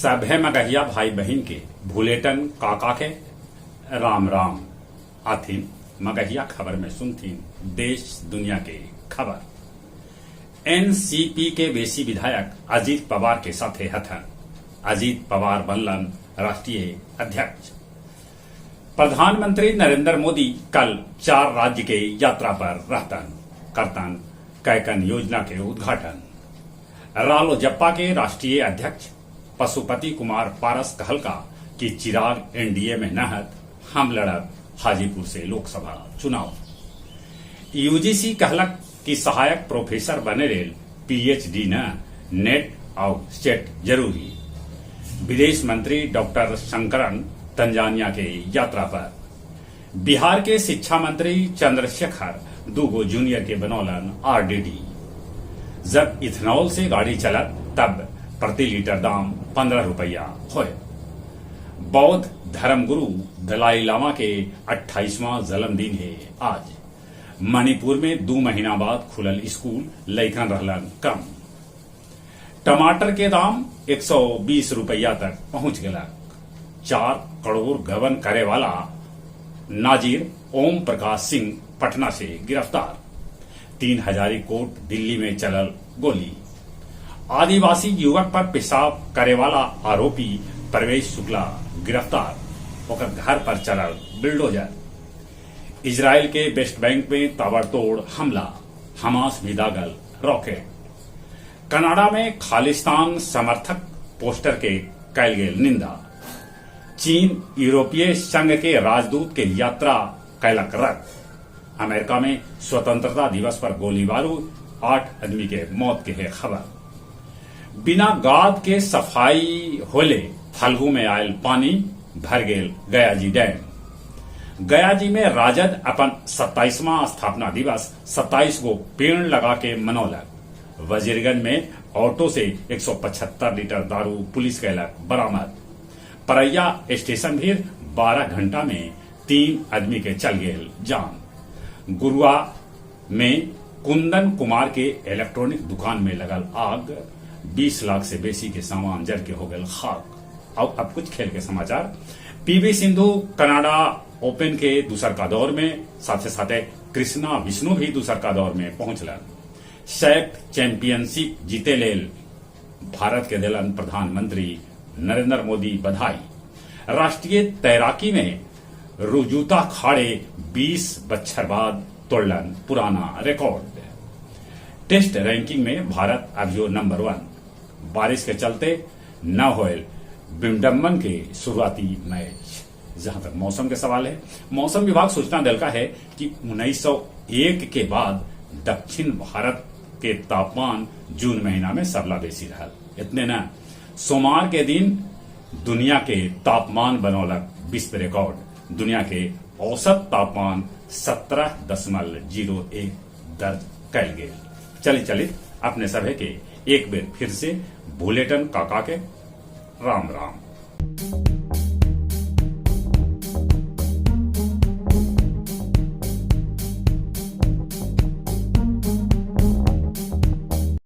सभे मगहिया भाई बहन के भूलेटन काका के राम राम आथिन मगहिया खबर में सुनथीन देश दुनिया के खबर। एनसीपी के बेसी विधायक अजीत पवार के साथे हथन। अजीत पवार बनलन राष्ट्रीय अध्यक्ष। प्रधानमंत्री नरेंद्र मोदी कल 4 राज्य के यात्रा पर रहतन करतन कैकन योजना के उद्घाटन। रालोजपा के राष्ट्रीय अध्यक्ष पशुपति कुमार पारस कहलका कि चिराग एनडीए में नहत हम लड़ब हाजीपुर से लोकसभा चुनाव। यूजीसी कहलक कि सहायक प्रोफेसर बने रेल पीएचडी न नेट और स्टेट जरूरी। विदेश मंत्री डॉक्टर शंकरन तंजानिया के यात्रा पर। बिहार के शिक्षा मंत्री चंद्रशेखर दूगो जूनियर के बनौलन आरडीडी। जब इथेनॉल से गाड़ी चलत तब प्रति लीटर दाम 15 रुपया होए। बौद्ध धर्मगुरु दलाई लामा के 28वां जन्मदिन है आज। मणिपुर में 2 महीना बाद खुलल स्कूल, लइकन रहलन कम। टमाटर के दाम 120 रुपया तक पहुंच गया। 4 करोड़ गबन करे वाला नाजिर ओम प्रकाश सिंह पटना से गिरफ्तार। 3 हजारी कोट दिल्ली में चलल गोली। आदिवासी युवक पर पेशाब करे वाला आरोपी प्रवेश शुक्ला गिरफ्तार। ओकर घर पर चलल बिल्डोजर। इजराइल के वेस्ट बैंक में ताबड़तोड़ हमला, हमास भी दागल रॉकेट। कनाडा में खालिस्तान समर्थक पोस्टर के कैल गेल निंदा। चीन यूरोपीय संघ के राजदूत के यात्रा कैलक रद्द। अमेरिका में स्वतंत्रता दिवस पर गोली बारूद, 8 आदमी के मौत के है खबर। बिना गाद के सफाई होले फल्गु में आयल पानी भर गेल गयाजी डैम। गयाजी में राजद अपन 27वां स्थापना दिवस 27 गो पेड़ लगा के मनौलक। वजीरगंज में ऑटो से 175 लीटर दारू पुलिस कैलक बरामद। परैया स्टेशन भी 12 घंटा में 3 आदमी के चल गेल जान। गुरुआ में कुंदन कुमार के इलेक्ट्रॉनिक दुकान में लगल आग, 20 लाख से बेसी के सामान जल के हो गए खाक। और अब कुछ खेल के समाचार। पीवी सिंधु कनाडा ओपन के दूसर का दौर में, साथे साथे कृष्णा विष्णु भी दूसर का दौर में पहुंचलन। सैफ चैंपियनशिप जीते लेल भारत के दिलन प्रधानमंत्री नरेंद्र मोदी बधाई। राष्ट्रीय तैराकी में रुजुता खाड़े 20 बछर बाद तोड़लन पुराना रिकॉर्ड। टेस्ट रैंकिंग में भारत अभियो नंबर 1। बारिश के चलते न होयल विंडम्बन के शुरुआती मैच। जहां तक मौसम के सवाल है, मौसम विभाग सूचना दिलका है कि 1901 के बाद दक्षिण भारत के तापमान जून महीना में सबला बेसी रहल। इतने न, सोमवार के दिन दुनिया के तापमान बनौलक विश्व रिकॉर्ड। दुनिया के औसत तापमान 17.01 दर्ज कैल गेल। चलित अपने सभे के एक बेर फिर से बुलेटिन काका के राम राम।